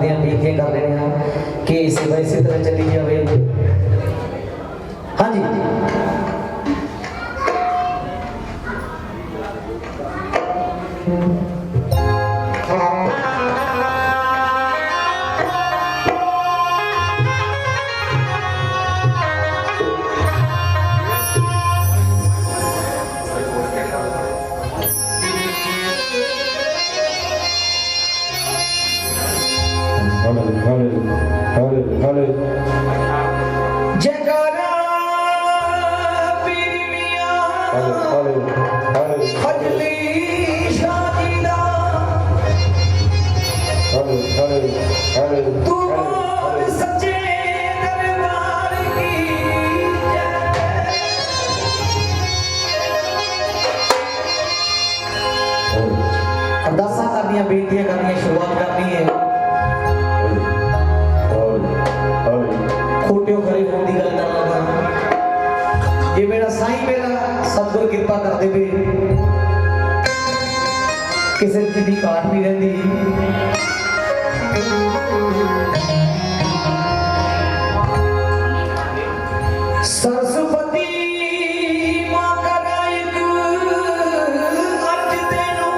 करते हैं बेनतियां कर रहे हैं कि सेवा इसी तरह चली जाए। हाँ जी जयकारा पीर मियां फजली शादी दा तू बोल सच्चे दरबार की अरदासां करनियां बेनतियां करनियां शुरुआत करनी है। खोटियों खरी होने की गल कर लगा ये मेरा साईं मेरा सतगुर कृपा कर दे किसी की भी काट नहीं रहती। सरस्वती मां का गायक अज तेनू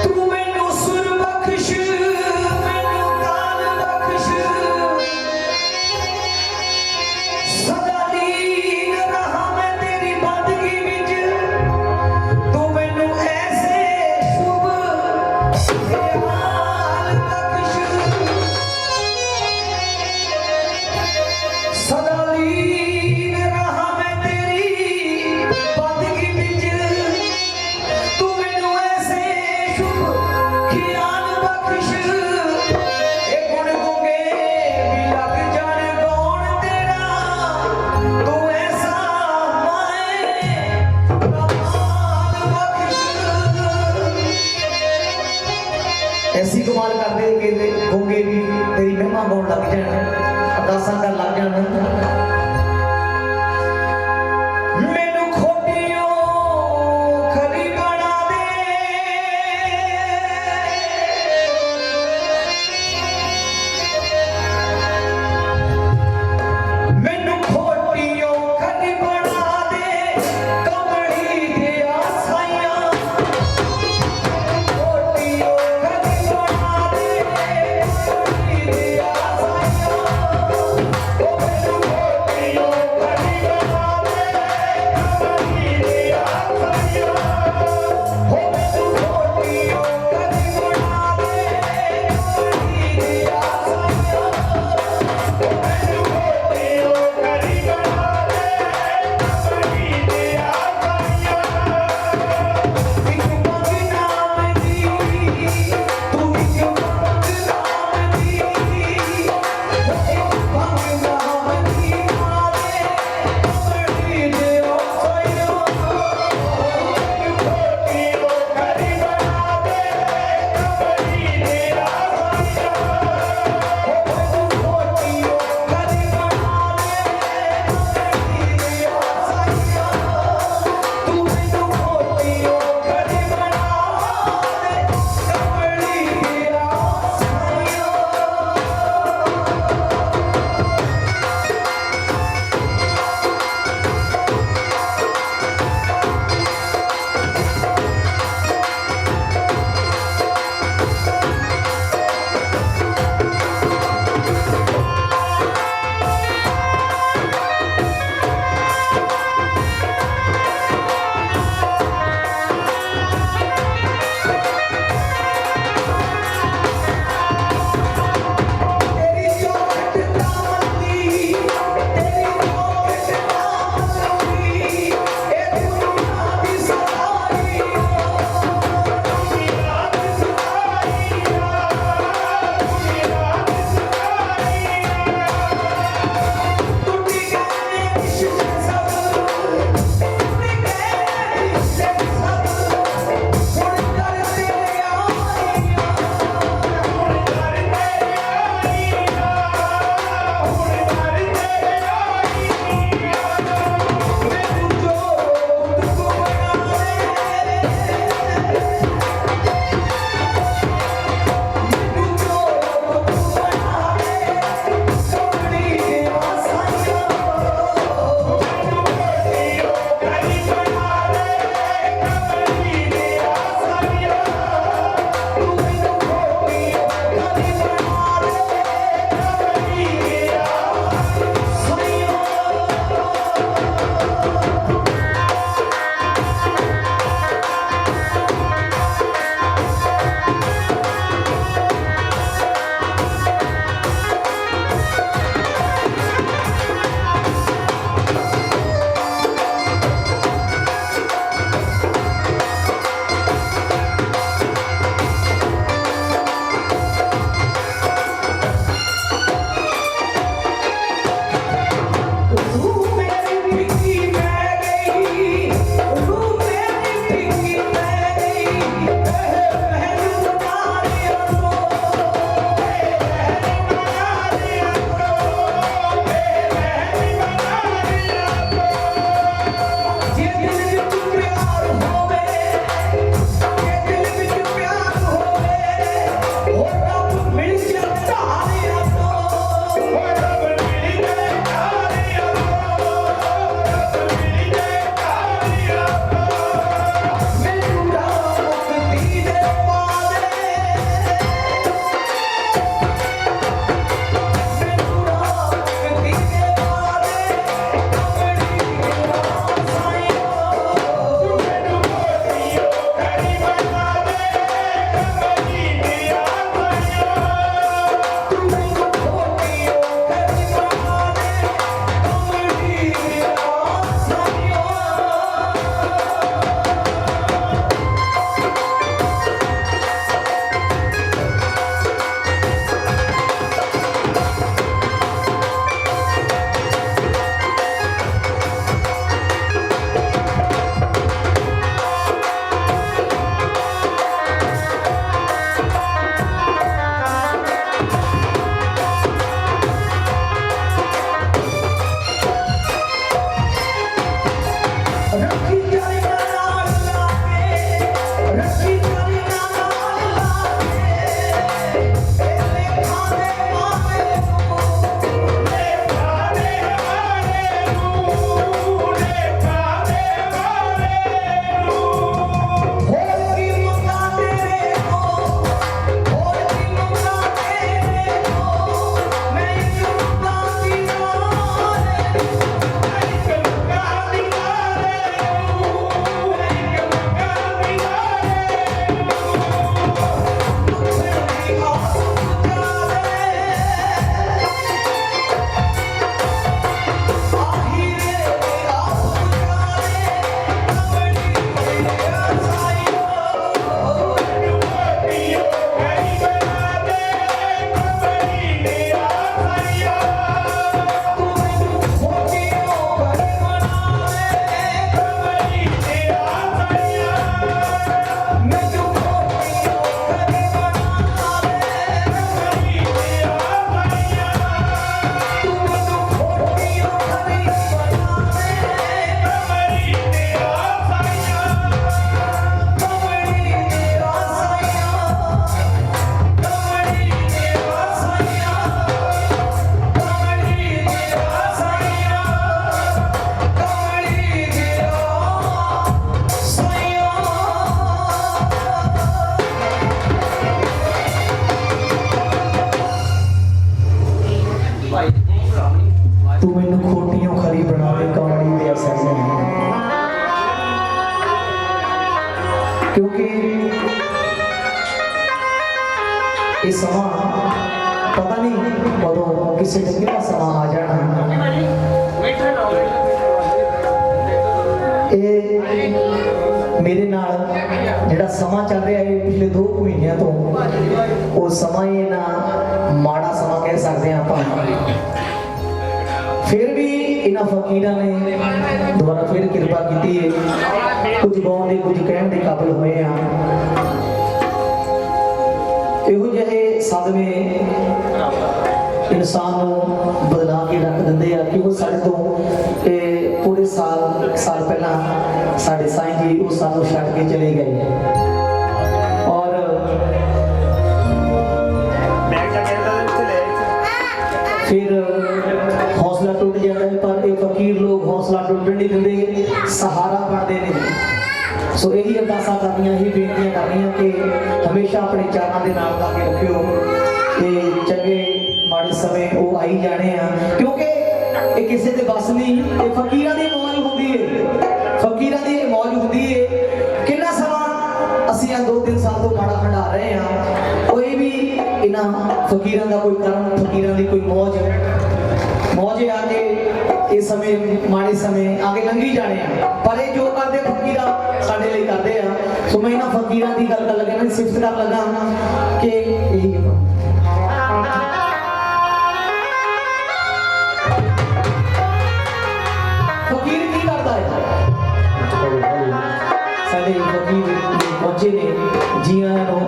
तू मैनू सुर बख्श मैनू ताल बख्श सदा लीन रहा मैं तेरी बंदगी विच तू मैनू ऐसे शुभ ख्याल बख्श सदा लीन रहा मैं तेरी बंदगी विच तू मैनू ऐसे शुभ ख्याल बख्श ए गुण गूंगे भी लग जाने कौन तेरा तू ऐसा माए कमाल बख्श ऐसी कमाल कर दे कि गूंगे भी तेरी महिमा गाउण लग जाण अरदासां कर लग जाण। मैनू खोटियों खरी बना दे मैनू खोटियों खरी बना दे कमली दिया साइयां खोटियों खरी बना दे कमली दिया साइयां तू मैनू खोटियों खरी बनावे कमली दे असर क्योंकि ये समा पता नहीं कदों किसी जगह समा आ जाना मेरे नाल जिहड़ा समा चल रहा है पिछले 2 महीनों तो वो समा ही ना माड़ा समा कह सकते हैं आप फिर भी इन्हां फकीरां ने दोबारा फिर कृपा की है कुछ गाँव के कुछ कहने के काबिल हुए हैं इहो जिहे सदमे इंसान को बदला के रख देंगे कि वो साढ़े तो पूरे साल पहला साढ़े साईं जी वो सानू छड्ड के चले गए और फिर हौसला टूट जाता है पर ये फकीर लोग हौसला टूटन नहीं देंगे सहारा बनते हैं सो यही अरदासां करनियां ही बेनतियां करनियां कि हमेशा अपने चारां दे नाल लाके रखियो कि चंगे माड़े समय वो आई जाने हैं क्योंकि ये किसी के बस नहीं ये फकीरां दी मौज हुंदी है फकीरां दी मौज हुंदी है कितना समा असीं 2-3 साल तो माड़ा हंडा रहे हैं कोई भी इन्हां फकीरां दा कोई करम फकीरां दी कोई मौज आके इस समय माड़े समय आगे लंघी जाने हैं पर ये जो करते फकीरा साडे लिए करते हैं सो मैं इन्हां फकीरां दी गल कर लगे ना सिफत कर लगा कि फकीर की करता है साडे फकीर पहुंचे ने जियां नो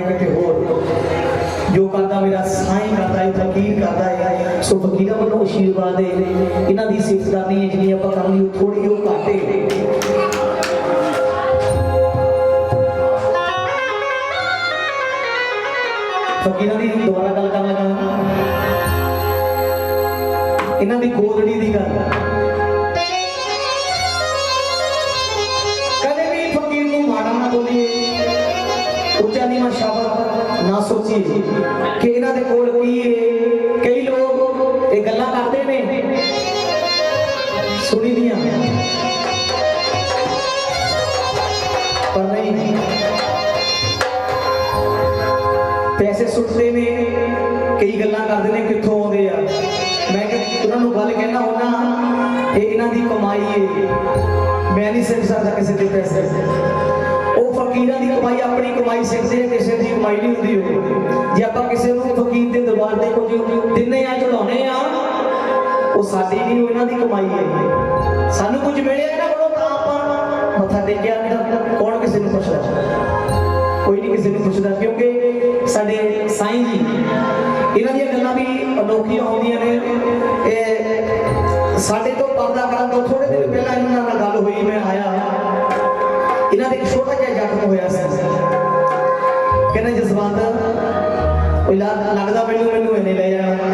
किते होर जो करदा मेरा साईं करदा है फकीर करदा है सो फकीरां वालों आशीर्वाद है इन्हां दी सिफत करनी है जिन्नी आपां करनी थोड़ी हो घाटे फकीरां दी दोबारा गल करन लगा इन्हां दी गोदड़ी दी गल कदे भी फकीर नूं माड़ा ना बोलिए उच्चा नीवां शब्द ना सोचिए कि इन्हां दे कोल की है कई लोग ये गल्लां करते ने सुनी दियां पर नहीं पैसे सुटते ने कई गल्लां करते ने कित्थों आउंदे आ मैं उन्हां नूं गल कहना होना ये इन्हां दी कमाई है मैं नहीं सिख सकदा किसी दे पैसे ਉਹ ਫਕੀਰਾਂ ਦੀ ਕਮਾਈ ਆਪਣੀ ਕਮਾਈ ਸਿੱਖਦੇ ਆ ਕਿਸੇ ਦੀ ਕਮਾਈ ਨਹੀਂ ਹੁੰਦੀ ਉਹ ਜੇ ਆਪਾਂ ਕਿਸੇ ਨੂੰ ਫਕੀਰ ਦੇ ਦਰਬਾਰ ਤੇ ਕੁਝ ਦਿੰਨੇ ਆ ਚੜਾਉਣੇ ਆ ਉਹ ਸਾਡੀ ਨਹੀਂ ਉਹ ਇਹਨਾਂ ਦੀ ਕਮਾਈ ਹੈ ਸਾਨੂੰ ਕੁਝ ਮਿਲਿਆ ਇਹਨਾਂ ਕੋਲੋਂ ਤਾਂ ਆਪਾਂ ਮੱਥਾ ਟੇਕਿਆ ਤਾਂ ਕੌਣ ਕਿਸੇ ਨੂੰ ਪੁੱਛਦਾ ਕੋਈ ਨਹੀਂ ਕਿਸੇ ਨੂੰ ਪੁੱਛਦਾ ਕਿਉਂਕਿ ਸਾਡੇ ਸਾਈਂ ਜੀ ਇਹਨਾਂ ਦੀਆਂ ਗੱਲਾਂ ਵੀ ਅਨੋਖੀਆਂ ਹੁੰਦੀਆਂ ਨੇ ਇਹ ਸਾਡੇ ਤੋਂ ਪਰਦਾ ਕਰਨ ਤੋਂ ਥੋੜੇ ਦਿਨ ਪਹਿਲਾਂ ਇਹਨਾਂ ਨਾਲ ਗੱਲ ਹੋਈ ਮੈਂ ਆਇਆ इन्हां दे एक छोटा जिहा जख्म होया सी कहने जसवंत कोई लगदा मैनू इन्ने ले जाना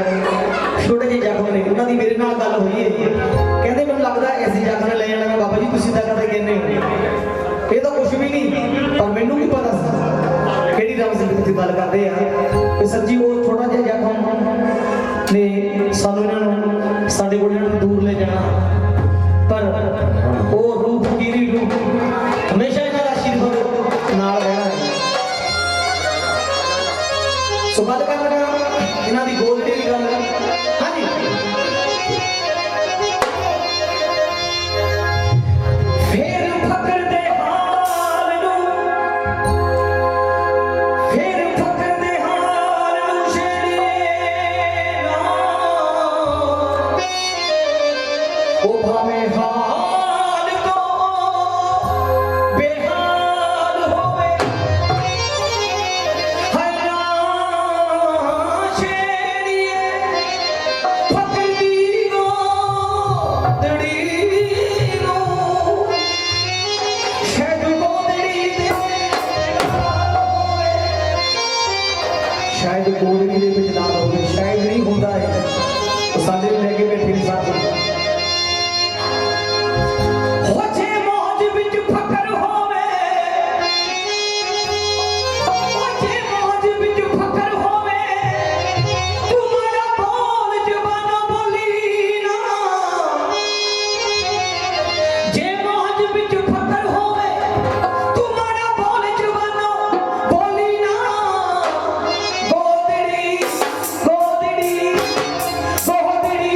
छोटे जिहे जख्म ने उन्हां दी मेरे नाल गल होई है कहंदे मैनू लगदा ऐसे जख्म ने ले जाना मैं बाबा जी तुसीं तां कदे कहने हो ये तां कुछ भी नहीं पर मैनू की पता किहड़ी रब संगत दी गल करदे आ कि सच्ची वो छोटा जिहा जख्म ने सानू इन्हां नूं साडे कोल इन्हां नूं दूर ले जाना पर वो रूह फकीरी रूह हमेशा इन्हां दा आशीर्वाद नाल रहना है सो गल कर लगा इन्हां दी गोदड़ी दी गल हां जी फिर फकर दे हाल नूं फिर फकर दे हाल नूं छेड़े ना ओ भावें हाल को बेहाल होवे है ना छेड़िए फकर दी गोदड़ी नूं शायद गोदड़ी दे नाल होवे शायद गोदड़ी दे विच नाल होवे शायद नहीं हुंदा है तो साडे लेके बैठे नहीं साथ होजे मौज विच फकर होवे होजे मौज विच फकर होवे तू माड़ा बोल जबाना बोली ना जे मौज विच फकर होवे तू माड़ा बोल जबाना बोली ना गोदड़ी गोदड़ी गोदड़ी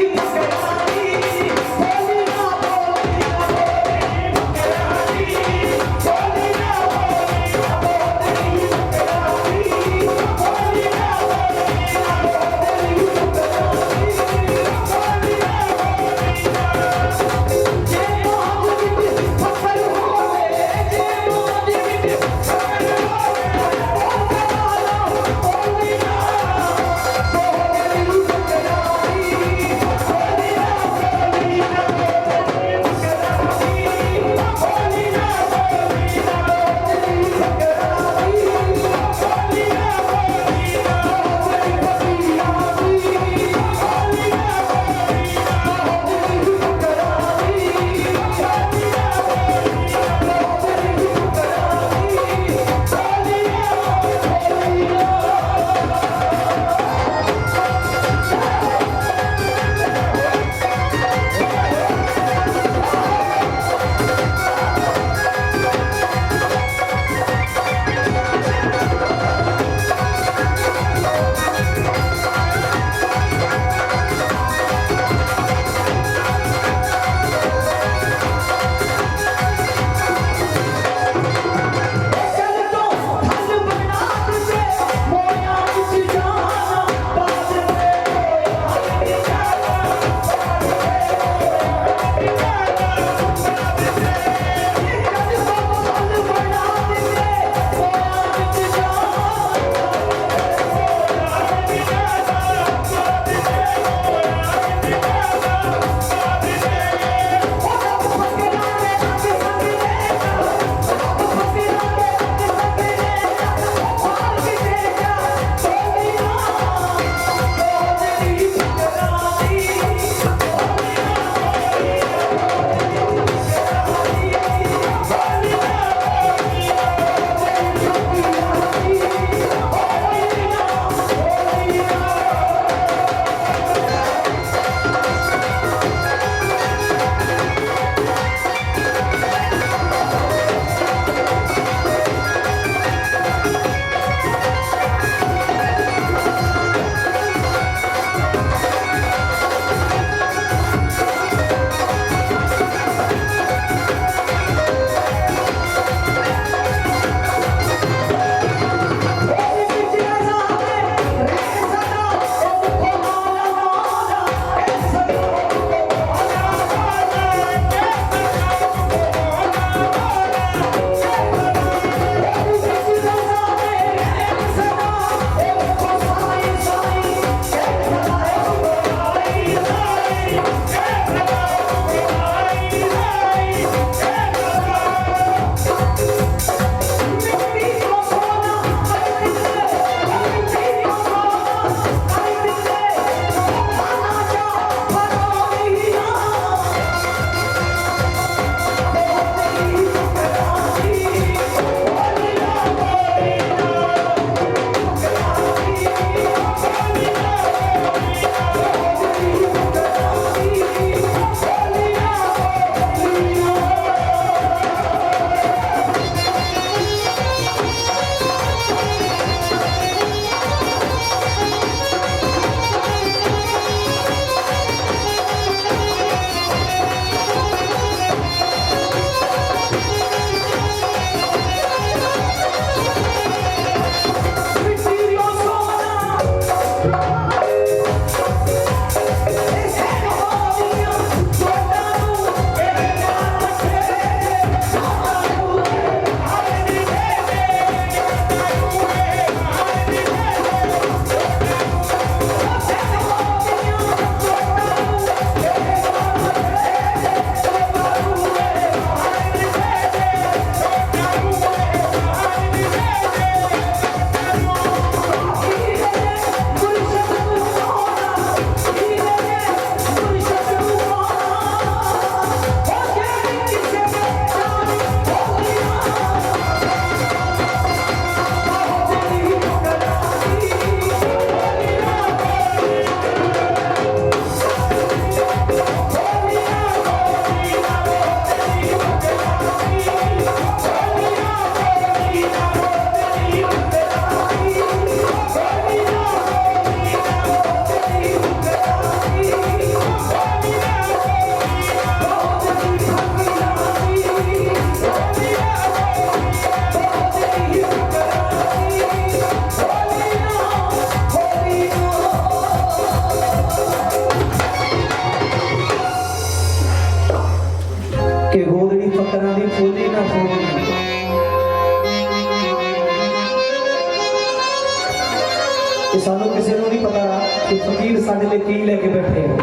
कि सानू किसी को नहीं पता कि फकीर साडे लिए की लेके बैठे हैं,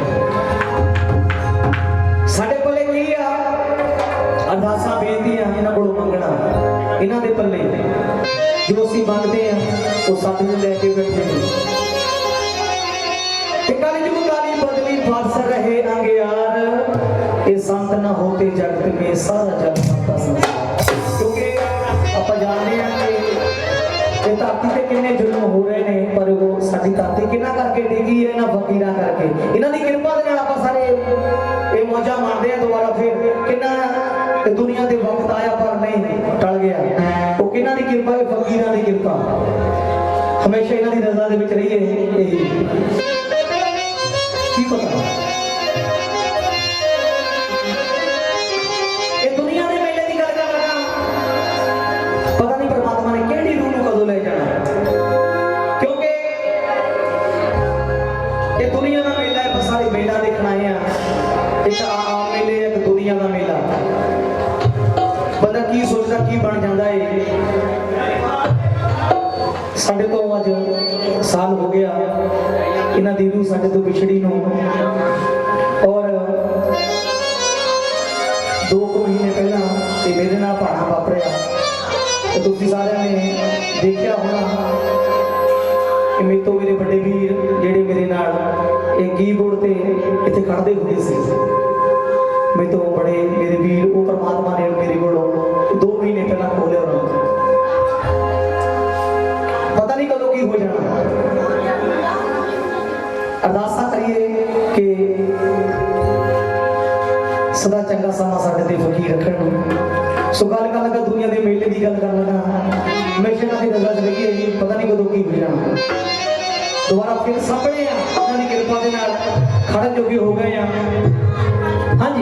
साडे कोले की आ अरदासां बेनतियां इन्हां कोलों मंगना, इन्हां दे पल्ले जो असीं मंगदे आ वो साडे लिए लेके बैठे हैं। कलयुग काली बदली बरस रहे अंगियार, ये संत न होते जगत में सारा जग संता संसार। क्योंकि आप जानते हैं कि ये धरती ते किन्ने जुल्म हो रहे हैं, पर वो साडी धरती किन्ना करके डिगी है, इन्हां फकीरां करके, इन्हां दी किरपा दे नाल आपां सारे ये मौजा माणदे हैं। दोबारा फिर किन्ना दुनिया दे वक्त आया पर नहीं टल गया, वो किन्ना दी किरपा है, फकीरां दी किरपा। हमेशा इन्हां दी रज़ा दे विच रहिए। की पता ये दुनिया के मेले की गल कर लगा, पता नहीं परमात्मा ने केड़ी रूह नूं कदों ले जाना, क्योंकि ये दुनिया का मेला है। बस सारे मेला देखना है, एक आम मेले एक दुनिया का मेला। बंदा की सोचता की बन जाता है। साढ़े तो अज साल हो गया इन्हां दी रूह साढ़े तो पिछड़ी नूं, और 2 महीने पहला ये मेरे नाल भाणा वापरिया। तो तुसीं सारिआं ने देखिआ होना कि मेरे तो मेरे बड़े वीर जिहड़े मेरे नाल एक कीबोर्ड ते इत्थे खड़दे हुंदे सी, मेरे तो बड़े मेरे वीर वो परमात्मा ने मेरे कोलों 2 महीने पहला खोलिया। पता नहीं कदों की हो जाना। अरदासा करिए कि सदा चंगा समा साडे ते फकीर रखण। सो गल कर लगा दुनिया के मेले की गल कर लगा, हमेशा की रज़ा च रहिए, पता नहीं कदों की हो जाना। दोबारा फिर सामने उन्हां दी किरपा दे नाल खड़न जोगे हो गए हैं। हाँ जी